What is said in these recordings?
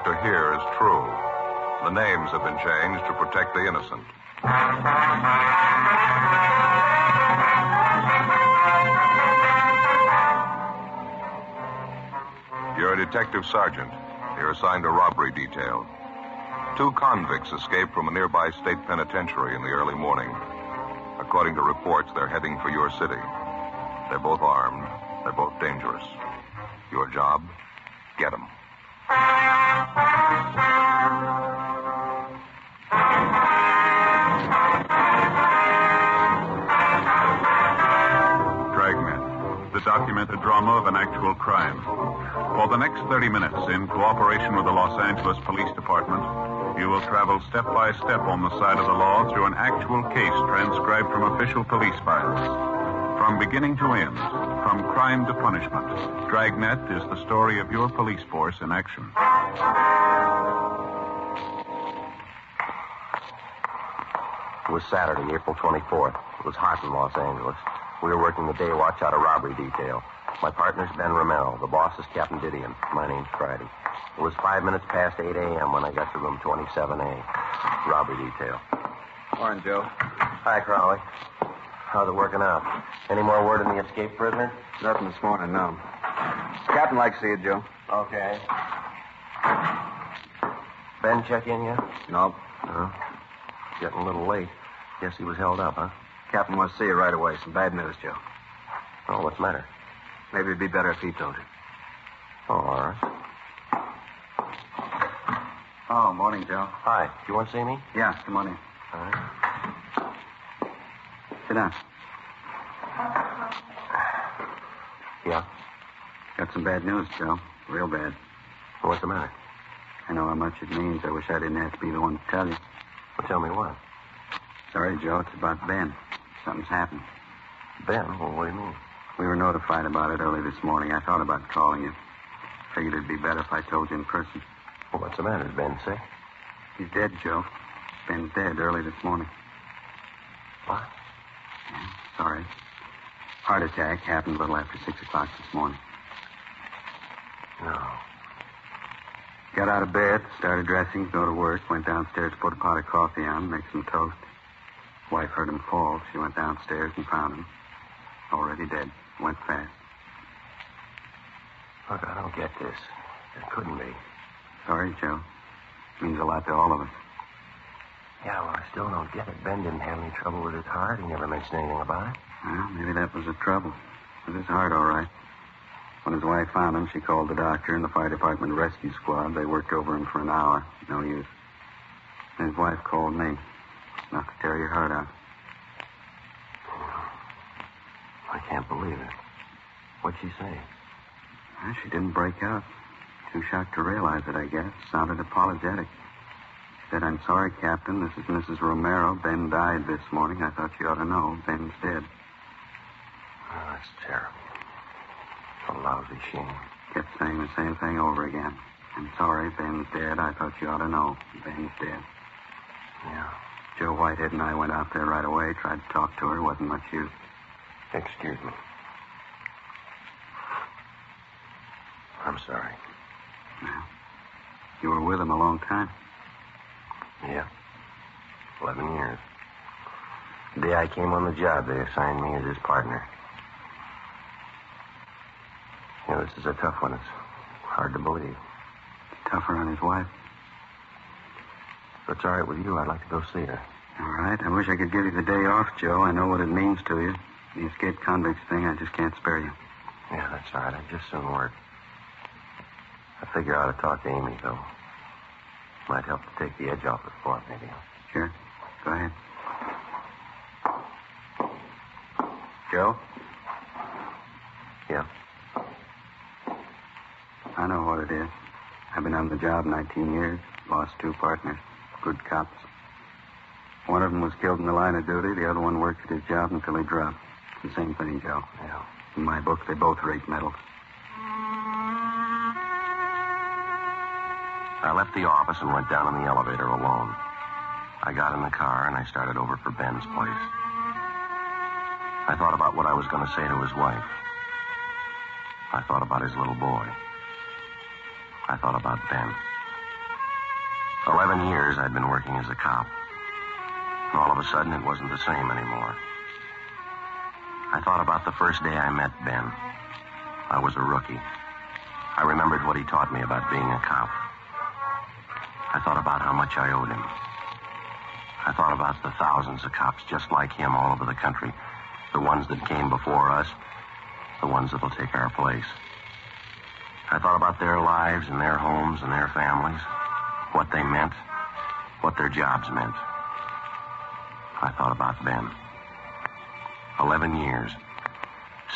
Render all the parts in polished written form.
about to hear is true. The names have been changed to protect the innocent. You're a detective sergeant. You're assigned a robbery detail. 2 convicts escaped from a nearby state penitentiary in the early morning. According to reports, they're heading for your city. They're both armed. They're both dangerous. Your job? Get them. Dragnet, the documented drama of an actual crime. For the next 30 minutes, in cooperation with the Los Angeles Police Department, you will travel step by step on the side of the law through an actual case transcribed from official police files. From beginning to end, from crime to punishment, Dragnet is the story of your police force in action. It was Saturday, April 24th. It was hot in Los Angeles. We were working the day watch out of robbery detail. My partner's Ben Romero. The boss is Captain Didion. My name's Friday. It was 5 minutes past 8 a.m. when I got to room 27A. Robbery detail. Morning, Joe. Hi, Crowley. How's it working out? Any more word on the escaped prisoner? Nothing this morning, no. Captain likes to see you, Joe. Okay. Ben check in yet? No. Getting a little late. Guess he was held up, huh? Captain wants to see you right away. Some bad news, Joe. Oh, what's the matter? Maybe it'd be better if he told you. Oh, all right. Oh, morning, Joe. Hi. Do you want to see me? Yeah, come on in. All right. Sit down. Yeah? Got some bad news, Joe. Real bad. What's the matter? I know how much it means. I wish I didn't have to be the one to tell you. Well, tell me what. Sorry, Joe. It's about Ben. Something's happened. Ben? Well, what do you mean? We were notified about it early this morning. I thought about calling you. Figured it'd be better if I told you in person. Well, what's the matter? Is Ben sick? He's dead, Joe. Ben's dead early this morning. What? Yeah, sorry. Heart attack happened a little after 6 o'clock this morning. No. Got out of bed, started dressing to go to work, went downstairs to put a pot of coffee on, make some toast. Wife heard him fall. She went downstairs and found him. Already dead. Went fast. Look, I don't get this. It couldn't be. Sorry, Joe. Means a lot to all of us. Yeah, well, I still don't get it. Ben didn't have any trouble with his heart. He never mentioned anything about it. Well, maybe that was the trouble. With his heart, all right. When his wife found him, she called the doctor and the fire department rescue squad. They worked over him for an hour. No use. And his wife called me. Enough to tear your heart out. I can't believe it. What'd she say? Well, she didn't break out. Too shocked to realize it, I guess. Sounded apologetic. Said, "I'm sorry, Captain. This is Mrs. Romero. Ben died this morning. I thought you ought to know. Ben's dead." Oh, that's terrible. A lousy shame. Kept saying the same thing over again. "I'm sorry, Ben's dead. I thought you ought to know. Ben's dead." Yeah. Joe Whitehead and I went out there right away, tried to talk to her. Wasn't much use. Excuse me. I'm sorry. Well, you were with him a long time. Yeah. 11 years. The day I came on the job, they assigned me as his partner. You know, this is a tough one. It's hard to believe. Tougher on his wife. If it's all right with you, I'd like to go see her. All right. I wish I could give you the day off, Joe. I know what it means to you. The escaped convicts thing, I just can't spare you. Yeah, that's all right. I'd just soon work. I figure I ought to talk to Amy, though. Might help to take the edge off it for her, maybe. Sure. Go ahead. Joe? Yeah? I know what it is. I've been on the job 19 years. Lost 2 partners. Good cops. One of them was killed in the line of duty. The other one worked at his job until he dropped. It's the same thing, Joe. Yeah. In my book, they both rate medals. I left the office and went down in the elevator alone. I got in the car and I started over for Ben's place. I thought about what I was going to say to his wife. I thought about his little boy. I thought about Ben. 11 years I'd been working as a cop. And all of a sudden, it wasn't the same anymore. I thought about the first day I met Ben. I was a rookie. I remembered what he taught me about being a cop. I thought about how much I owed him. I thought about the thousands of cops just like him all over the country. The ones that came before us, the ones that'll take our place. I thought about their lives and their homes and their families, what they meant, what their jobs meant. I thought about Ben. 11 years.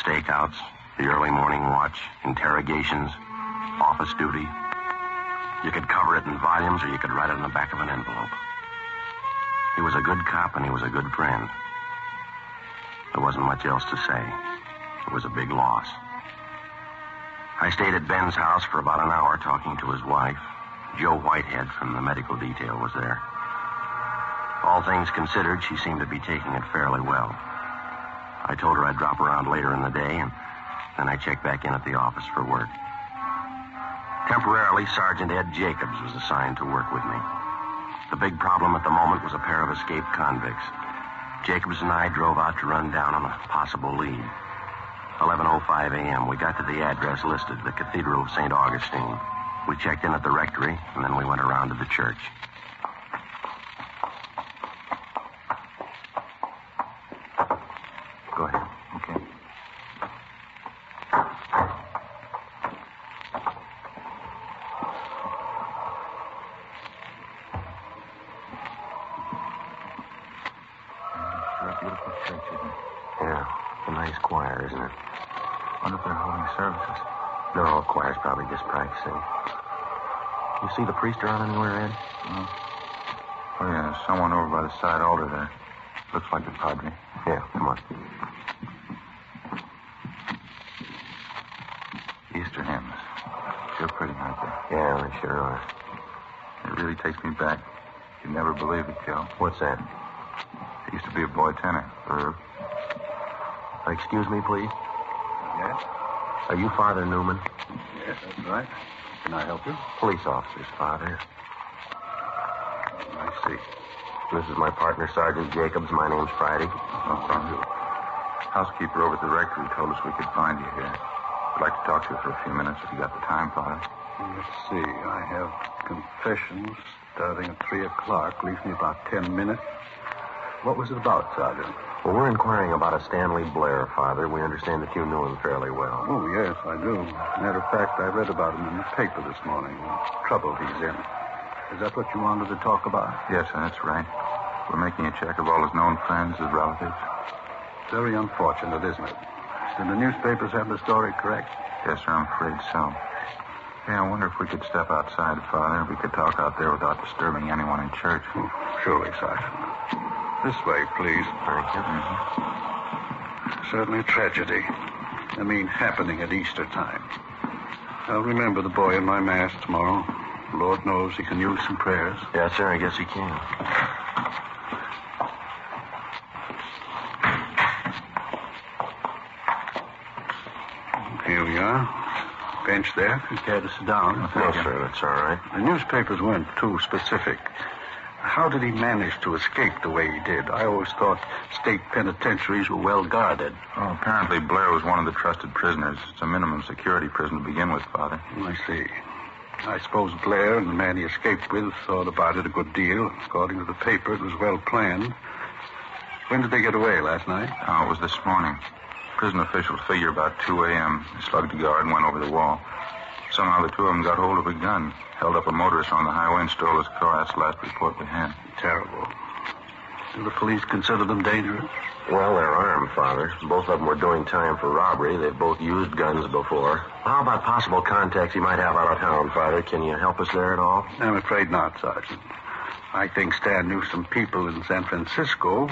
Stakeouts, the early morning watch, interrogations, office duty. You could cover it in volumes or you could write it in the back of an envelope. He was a good cop and he was a good friend. There wasn't much else to say. It was a big loss. I stayed at Ben's house for about an hour talking to his wife. Joe Whitehead from the medical detail was there. All things considered, she seemed to be taking it fairly well. I told her I'd drop around later in the day, and then I checked back in at the office for work. Temporarily, Sergeant Ed Jacobs was assigned to work with me. The big problem at the moment was a pair of escaped convicts. Jacobs and I drove out to run down on a possible lead. 11:05 a.m., we got to the address listed, the Cathedral of St. Augustine. We checked in at the rectory, and then we went around to the church. Go ahead. Okay. Sure a beautiful church, isn't it? Yeah, a nice choir, isn't it? Wonder if they're holding services. No, choir's probably just practicing. You see the priest around anywhere, Ed? Oh, yeah, there's someone over by the side altar there. Looks like the padre. Yeah, come on. Easter hymns. Sure pretty, aren't they? Yeah, they sure are. It really takes me back. You'd never believe it, Joe. What's that? I used to be a boy tenor. Excuse me, please? Yes? Are you Father Newman? Yes, that's right. Can I help you? Police officers, Father. I see. This is my partner, Sergeant Jacobs. My name's Friday. No problem. Housekeeper over at the rectory told us we could find you here. I'd like to talk to you for a few minutes if you got the time, Father. Let's see. I have confessions starting at 3 o'clock. Leaves me about 10 minutes. What was it about, Sergeant? Well, we're inquiring about a Stanley Blair, Father. We understand that you knew him fairly well. Oh, yes, I do. Matter of fact, I read about him in the paper this morning. The trouble he's in. Is that what you wanted to talk about? Yes, sir, that's right. We're making a check of all his known friends, his relatives. Very unfortunate, isn't it? Did the newspapers have the story correct? Yes, sir, I'm afraid so. Yeah, I wonder if we could step outside, Father. We could talk out there without disturbing anyone in church. Oh, surely, Sergeant. This way, please. Thank you. Certainly a tragedy. I mean, happening at Easter time. I'll remember the boy in my mass tomorrow. Lord knows he can use some prayers. Yes, sir, I guess he can. Here we are. Bench there. If you care to sit down. No, sir, that's all right. The newspapers weren't too specific. How did he manage to escape the way he did? I always thought state penitentiaries were well guarded. Oh, apparently Blair was one of the trusted prisoners. It's a minimum security prison to begin with, Father. I see. I suppose Blair and the man he escaped with thought about it a good deal. According to the paper, it was well planned. When did they get away, last night? Oh, it was this morning. Prison officials figure about 2 a.m. They slugged the guard and went over the wall. Somehow the two of them got hold of a gun, held up a motorist on the highway and stole his car. That's the last report we had. Terrible. Do the police consider them dangerous? Well, they're armed, Father. Both of them were doing time for robbery. They've both used guns before. How about possible contacts he might have out of town, Father? Can you help us there at all? I'm afraid not, Sergeant. I think Stan knew some people in San Francisco.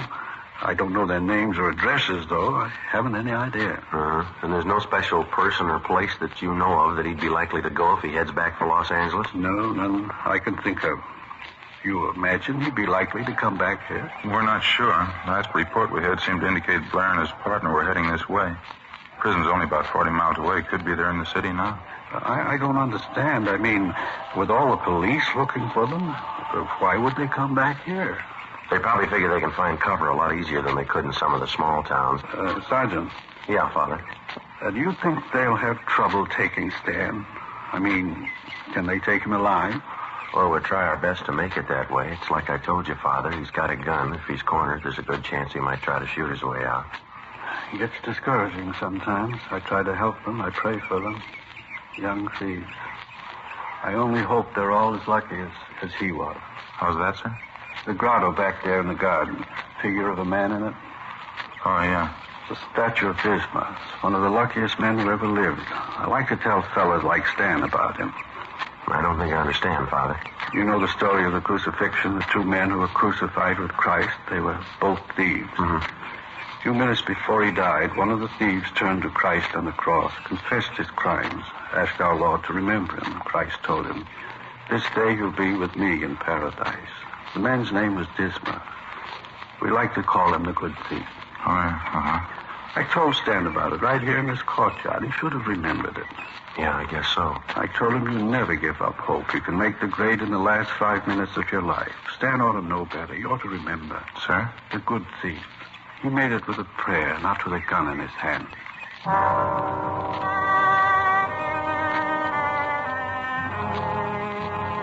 I don't know their names or addresses, though. I haven't any idea. Uh-huh. And there's no special person or place that you know of that he'd be likely to go if he heads back for Los Angeles? No, none I can think of. You imagine he'd be likely to come back here? We're not sure. Last report we had seemed to indicate Blair and his partner were heading this way. Prison's only about 40 miles away. Could be there in the city now. I don't understand. I mean, with all the police looking for them, why would they come back here? They probably figure they can find cover a lot easier than they could in some of the small towns. Sergeant. Yeah, Father. Do you think they'll have trouble taking Stan? I mean, can they take him alive? Well, we'll try our best to make it that way. It's like I told you, Father. He's got a gun. If he's cornered, there's a good chance he might try to shoot his way out. It gets discouraging sometimes. I try to help them. I pray for them. Young thieves. I only hope they're all as lucky as he was. How's that, sir? The grotto back there in the garden. Figure of a man in it. Oh, yeah. It's a statue of Dismas. One of the luckiest men who ever lived. I like to tell fellas like Stan about him. I don't think I understand, Father. You know the story of the crucifixion, the two men who were crucified with Christ. They were both thieves. Mm-hmm. A few minutes before he died, one of the thieves turned to Christ on the cross, confessed his crimes, asked our Lord to remember him. Christ told him, "This day you'll be with me in paradise." The man's name was Dismas. We like to call him the good thief. Oh, yeah. Uh-huh. I told Stan about it right here in this courtyard. He should have remembered it. Yeah, I guess so. I told him you never give up hope. You can make the grade in the last 5 minutes of your life. Stan ought to know better. You ought to remember. Sir? The good thief. He made it with a prayer, not with a gun in his hand.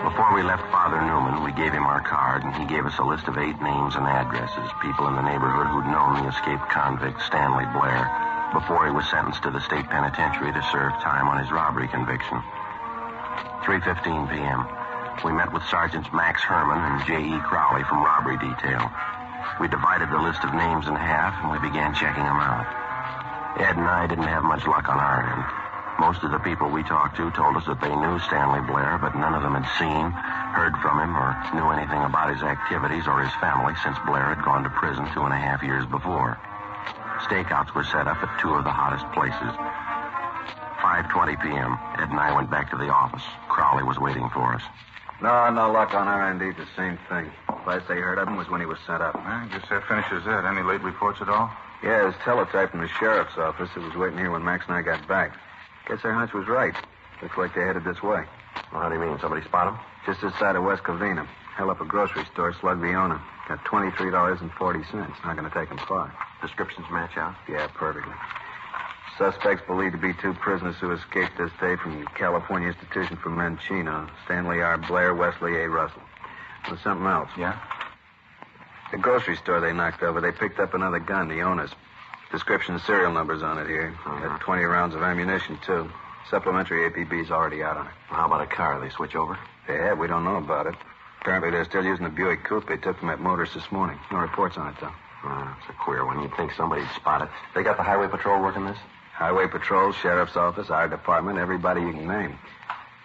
Before we left Father Newman, we gave him our card, and he gave us a list of 8 names and addresses, people in the neighborhood who'd known the escaped convict, Stanley Blair, before he was sentenced to the state penitentiary to serve time on his robbery conviction. 3:15 p.m. We met with Sergeants Max Herman and J.E. Crowley from robbery detail. We divided the list of names in half, and we began checking them out. Ed and I didn't have much luck on our end. Most of the people we talked to told us that they knew Stanley Blair, but none of them had seen, heard from him, or knew anything about his activities or his family since Blair had gone to prison 2.5 years before. Stakeouts were set up at 2 of the hottest places. 5:20 p.m. Ed and I went back to the office. Crowley was waiting for us. No luck on our end, the same thing. Last they heard of him was when he was sent up. I guess that finishes that. Any late reports at all? Yeah, his teletype from the sheriff's office. It was waiting here when Max and I got back. Guess our hunch was right. Looks like they headed this way. Well, how do you mean? Somebody spot him? Just this side of West Covina. Held up a grocery store, slugged the owner. Got $23.40. Not going to take him far. Descriptions match out? Yeah, perfectly. Suspects believed to be 2 prisoners who escaped this day from California Institution for Men Chino. Stanley R. Blair, Wesley A. Russell. There's something else. Yeah? The grocery store they knocked over, they picked up another gun, the owner's. Description and serial numbers on it here. Got 20 rounds of ammunition, too. Supplementary APB's already out on it. How about a car? They switch over? They have. We don't know about it. Apparently they're still using the Buick coupe they took from that motorist this morning. No reports on it, though. It's a queer one. You'd think somebody'd spot it. They got the highway patrol working this? Highway patrol, sheriff's office, our department, everybody you can name.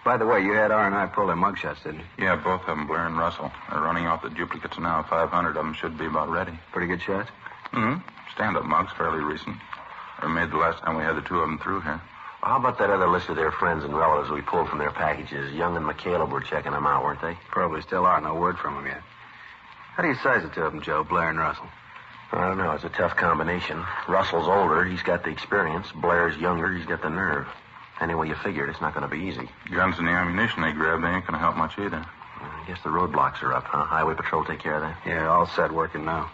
By the way, you had R&I pull their mugshots, didn't you? Yeah, both of them, Blair and Russell. They're running off the duplicates now. 500 of them should be about ready. Pretty good shots? Mm-hmm. Stand-up mugs, fairly recent. They were made the last time we had the 2 of them through here. Well, how about that other list of their friends and relatives we pulled from their packages? Young and McCaleb were checking them out, weren't they? Probably still are. No word from them yet. How do you size it to them, Joe, Blair and Russell? I don't know. It's a tough combination. Russell's older. He's got the experience. Blair's younger. He's got the nerve. Any way you figure it, it's not going to be easy. Guns and the ammunition they grabbed, they ain't going to help much either. I guess the roadblocks are up, huh? Highway patrol take care of that? Yeah, all set, working now.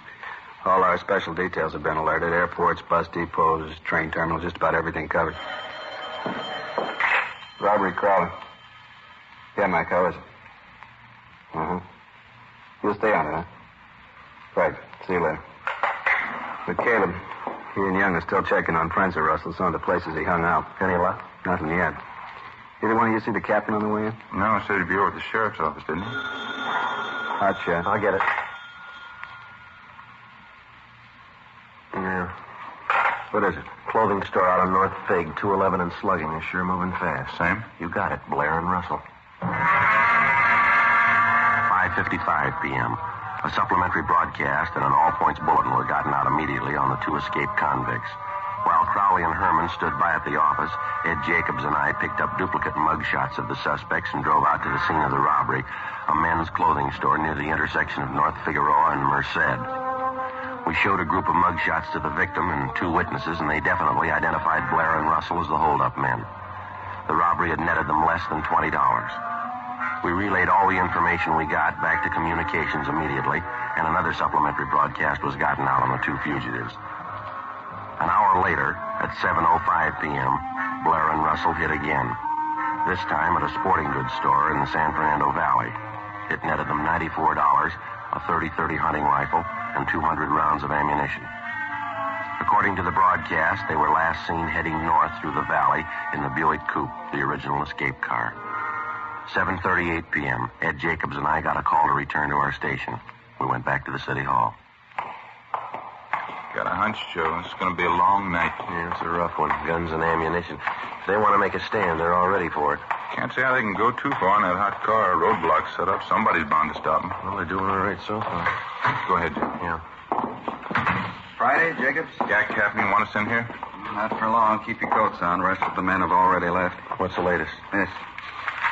All our special details have been alerted. Airports, bus depots, train terminals, just about everything covered. Robbery, Crowley. Yeah, Mac, how is it? Uh-huh. You'll stay on it, huh? Right. See you later. But Caleb, he and Young are still checking on friends of Russell, some of the places he hung out. Any luck? Nothing yet. Either one of you see the captain on the way in? No, I said he'd be over at the sheriff's office, didn't he? Hot shot. I'll get it. Yeah. What is it? Clothing store out on North Fig, 211 and slugging. They're sure moving fast. Same? You got it, Blair and Russell. 5:55 p.m. A supplementary broadcast and an all-points bulletin were gotten out immediately on the 2 escaped convicts. While Crowley and Herman stood by at the office, Ed Jacobs and I picked up duplicate mugshots of the suspects and drove out to the scene of the robbery, a men's clothing store near the intersection of North Figueroa and Merced. We showed a group of mugshots to the victim and 2 witnesses, and they definitely identified Blair and Russell as the holdup men. The robbery had netted them less than $20. We relayed all the information we got back to communications immediately, and another supplementary broadcast was gotten out on the 2 fugitives. An hour later, at 7:05 p.m., Blair and Russell hit again. This time at a sporting goods store in the San Fernando Valley. It netted them $94, a .30-30 hunting rifle, and 200 rounds of ammunition. According to the broadcast, they were last seen heading north through the valley in the Buick Coupe, the original escape car. 7:38 p.m., Ed Jacobs and I got a call to return to our station. We went back to the city hall. Got a hunch, Joe. It's going to be a long night. Yeah, it's a rough one. Guns and ammunition. If they want to make a stand, they're all ready for it. Can't see how they can go too far in that hot car. Roadblock set up. Somebody's bound to stop them. Well, they're doing all right so far. Go ahead, Joe. Yeah. Friday, Jacobs? Yeah, Captain, you want us in here? Not for long. Keep your coats on. The rest of the men have already left. What's the latest? This.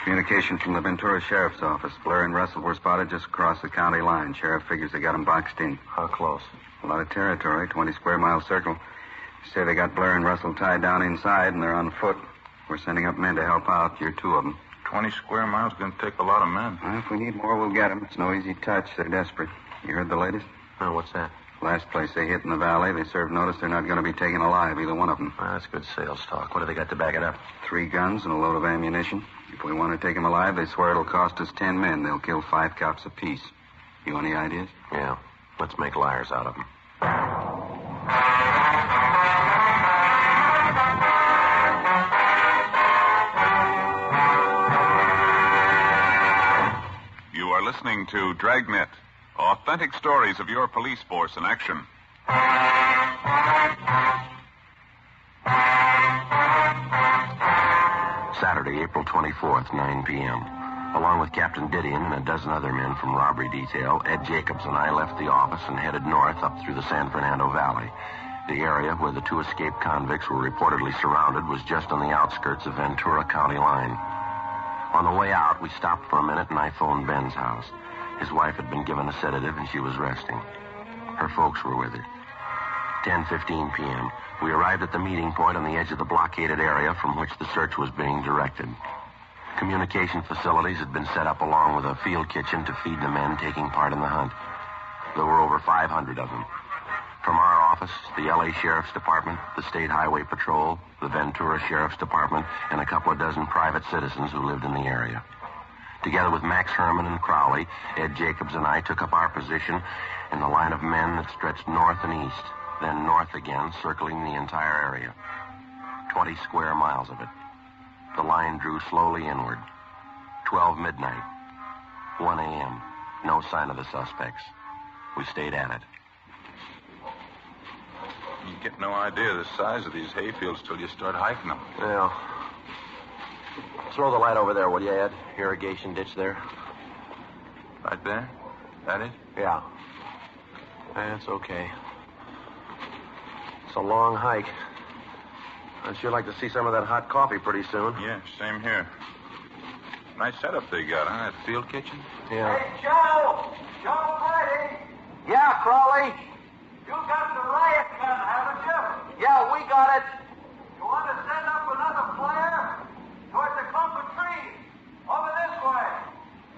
Communication from the Ventura Sheriff's Office. Blair and Russell were spotted just across the county line. Sheriff figures they got them boxed in. How close? A lot of territory, 20 square mile circle. Say they got Blair and Russell tied down inside and they're on foot. We're sending up men to help out. You're 2 of them. 20 square miles is going to take a lot of men. Well, if we need more, we'll get them. It's no easy touch. They're desperate. You heard the latest? No, what's that? Last place they hit in the valley, they served notice they're not going to be taken alive, either one of them. Well, that's good sales talk. What have they got to back it up? 3 guns and a load of ammunition. If we want to take them alive, they swear it'll cost us 10 men. They'll kill 5 cops apiece. You any ideas? Yeah. Let's make liars out of them. You are listening to Dragnet, authentic stories of your police force in action. Saturday, April 24th, 9 p.m. Along with Captain Didion and a dozen other men from robbery detail, Ed Jacobs and I left the office and headed north up through the San Fernando Valley. The area where the 2 escaped convicts were reportedly surrounded was just on the outskirts of Ventura County line. On the way out, we stopped for a minute and I phoned Ben's house. His wife had been given a sedative and she was resting. Her folks were with her. 10:15 p.m. We arrived at the meeting point on the edge of the blockaded area from which the search was being directed. Communication facilities had been set up along with a field kitchen to feed the men taking part in the hunt. There were over 500 of them. From our office, the L.A. Sheriff's Department, the State Highway Patrol, the Ventura Sheriff's Department, and a couple of dozen private citizens who lived in the area. Together with Max Herman and Crowley, Ed Jacobs and I took up our position in the line of men that stretched north and east, then north again, circling the entire area. 20 square miles of it. The line drew slowly inward. 12 midnight. 1 a.m. No sign of the suspects. We stayed at it. You get no idea of the size of these hayfields till you start hiking them. Well, throw the light over there, will you, Ed? Irrigation ditch there. Right there? That it? Yeah. That's okay. It's a long hike. I'd sure like to see some of that hot coffee pretty soon. Yeah, same here. Nice setup they got, huh? That field kitchen? Yeah. Hey, Joe! Joe Brady! Yeah, Crowley. You got the riot gun, haven't you? Yeah, we got it. You want to send up another flare? Towards the clump of trees. Over this way.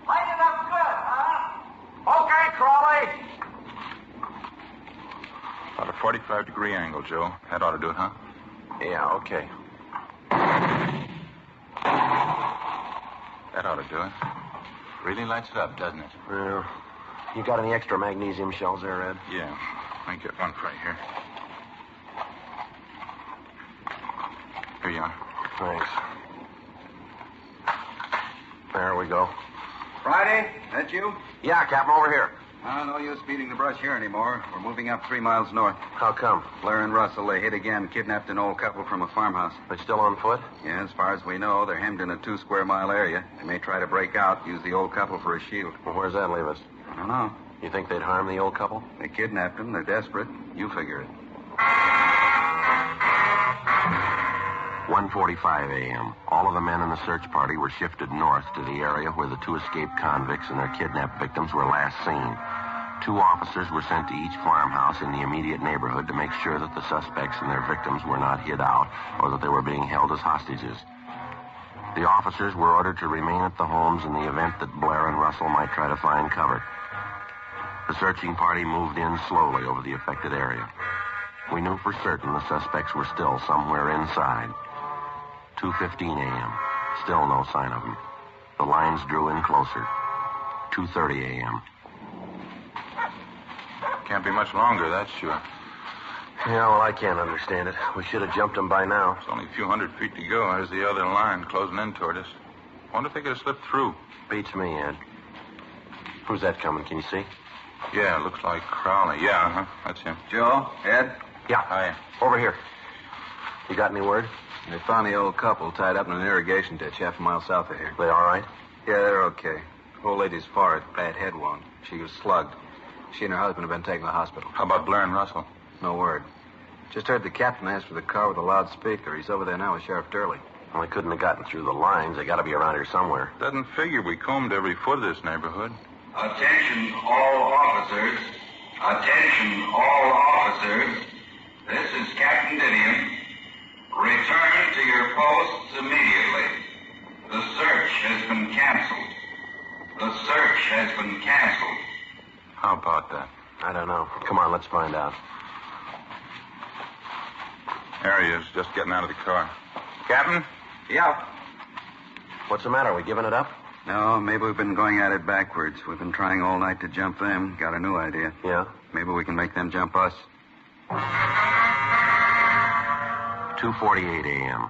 Light it up good, huh? Okay, Crowley. About a 45-degree angle, Joe. That ought to do it, huh? Yeah, okay. That ought to do it. Really lights it up, doesn't it? Well, you got any extra magnesium shells there, Ed? Yeah. I get one right here. Here you are. Thanks. There we go. Friday, that you? Yeah, Captain, over here. No use beating the brush here anymore. We're moving up 3 miles north. How come? Blair and Russell, they hit again, kidnapped an old couple from a farmhouse. They still on foot? Yeah, as far as we know, they're hemmed in a 2 square mile area. They may try to break out, use the old couple for a shield. Well, where's that leave us? I don't know. You think they'd harm the old couple? They kidnapped them. They're desperate. You figure it. 1:45 a.m. All of the men in the search party were shifted north to the area where the 2 escaped convicts and their kidnapped victims were last seen. 2 officers were sent to each farmhouse in the immediate neighborhood to make sure that the suspects and their victims were not hid out or that they were being held as hostages. The officers were ordered to remain at the homes in the event that Blair and Russell might try to find cover. The searching party moved in slowly over the affected area. We knew for certain the suspects were still somewhere inside. 2:15 a.m. Still no sign of them. The lines drew in closer. 2:30 a.m. Can't be much longer, that's sure. Yeah, well, I can't understand it. We should have jumped them by now. It's only a few hundred feet to go. There's the other line closing in toward us. Wonder if they could have slipped through. Beats me, Ed. Who's that coming? Can you see? Yeah, looks like Crowley. Yeah, that's him. Joe? Ed? Yeah. Hi. Over here. You got any word? They found the old couple tied up in an irrigation ditch half a mile south of here. They all right? Yeah, they're okay. The old lady's forehead, bad head wound. She was slugged. She and her husband have been taken to the hospital. How about Blair and Russell? No word. Just heard the captain ask for the car with a loudspeaker. He's over there now with Sheriff Durley. Well, they couldn't have gotten through the lines. They got to be around here somewhere. Doesn't figure we combed every foot of this neighborhood. Attention all officers. Attention all officers. This is Captain Didion. Return to your posts immediately. The search has been canceled. The search has been canceled. How about that? I don't know. Come on, let's find out. There he is, just getting out of the car. Captain? Yeah. What's the matter? Are we giving it up? No, maybe we've been going at it backwards. We've been trying all night to jump them. Got a new idea. Yeah? Maybe we can make them jump us. 2:48 a.m.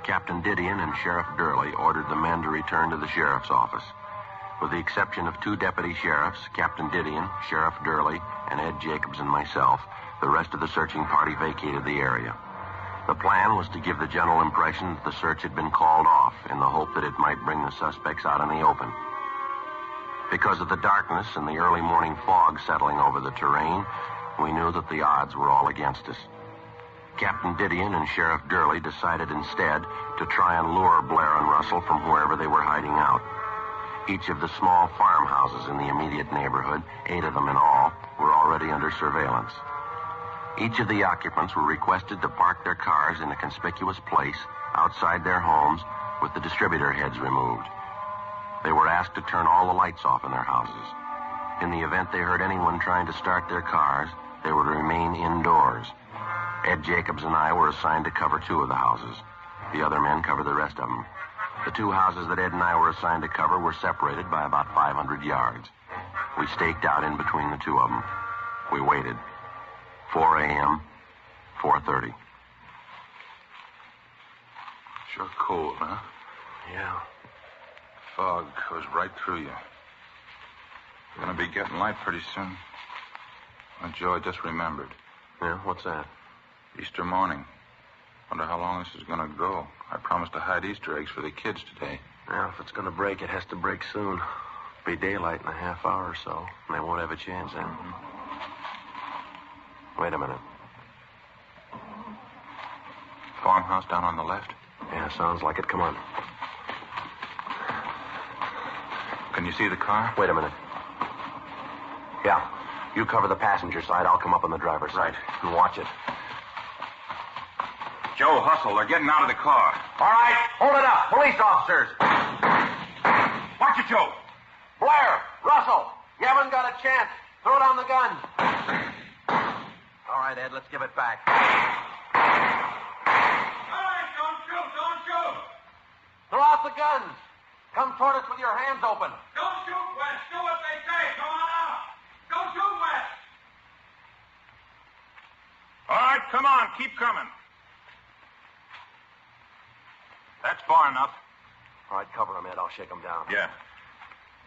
Captain Didion and Sheriff Durley ordered the men to return to the sheriff's office. With the exception of 2 deputy sheriffs, Captain Didion, Sheriff Durley, and Ed Jacobs and myself, the rest of the searching party vacated the area. The plan was to give the general impression that the search had been called off in the hope that it might bring the suspects out in the open. Because of the darkness and the early morning fog settling over the terrain, we knew that the odds were all against us. Captain Didion and Sheriff Durley decided instead to try and lure Blair and Russell from wherever they were hiding out. Each of the small farmhouses in the immediate neighborhood, 8 of them in all, were already under surveillance. Each of the occupants were requested to park their cars in a conspicuous place outside their homes with the distributor heads removed. They were asked to turn all the lights off in their houses. In the event they heard anyone trying to start their cars, they were to remain indoors. Ed Jacobs and I were assigned to cover 2 of the houses. The other men covered the rest of them. The 2 houses that Ed and I were assigned to cover were separated by about 500 yards. We staked out in between the 2 of them. We waited. 4 a.m., 4:30. Sure cold, huh? Yeah. Fog goes right through you. Gonna be getting light pretty soon. Oh, Joe, I just remembered. Yeah, what's that? Easter morning. Wonder how long this is gonna go. I promised to hide Easter eggs for the kids today. Well, if it's going to break, it has to break soon. Be daylight in a half hour or so, and they won't have a chance then. Wait a minute. Farmhouse down on the left? Yeah, sounds like it. Come on. Can you see the car? Wait a minute. Yeah. You cover the passenger side. I'll come up on the driver's side. And watch it. Joe, hustle. They're getting out of the car. All right. Hold it up. Police officers. Watch it, Joe. Blair. Russell. You haven't got a chance. Throw down the gun. All right, Ed. Let's give it back. All right, don't shoot, don't shoot. Throw out the guns. Come toward us with your hands open. Don't shoot, West. Do what they say. Come on out. Don't shoot, West. All right, come on. Keep coming. That's far enough. All right, cover him, Ed. I'll shake him down. Yeah.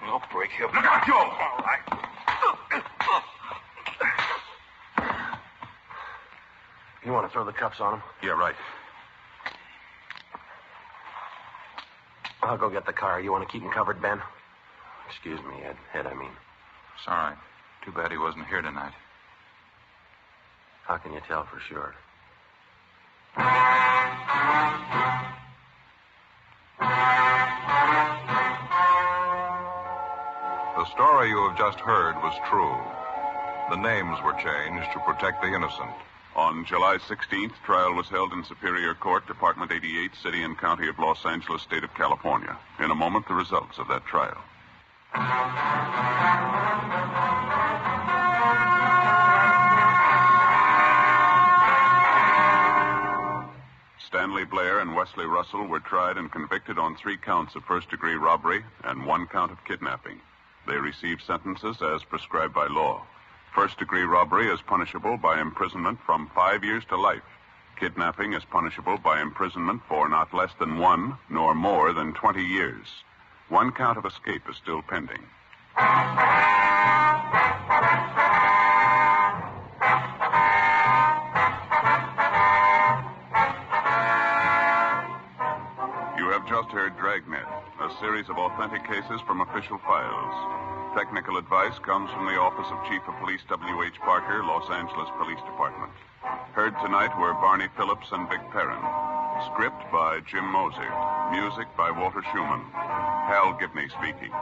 We'll break him. Look out, Joe. All right. You want to throw the cuffs on him? Yeah, right. I'll go get the car. You want to keep him covered, Ben? Excuse me, Ed. Ed, I mean. It's all right. Too bad he wasn't here tonight. How can you tell for sure? The story you have just heard was true. The names were changed to protect the innocent. On July 16th, trial was held in Superior Court, Department 88, City and County of Los Angeles, State of California. In a moment, the results of that trial. Stanley Blair and Wesley Russell were tried and convicted on 3 counts of first-degree robbery and 1 count of kidnapping. They received sentences as prescribed by law. First-degree robbery is punishable by imprisonment from 5 years to life. Kidnapping is punishable by imprisonment for not less than 1 nor more than 20 years. 1 count of escape is still pending. You have just heard Dragnet, a series of authentic cases from official files. Technical advice comes from the Office of Chief of Police W.H. Parker, Los Angeles Police Department. Heard tonight were Barney Phillips and Vic Perrin. Script by Jim Moser. Music by Walter Schumann. Hal Gibney speaking.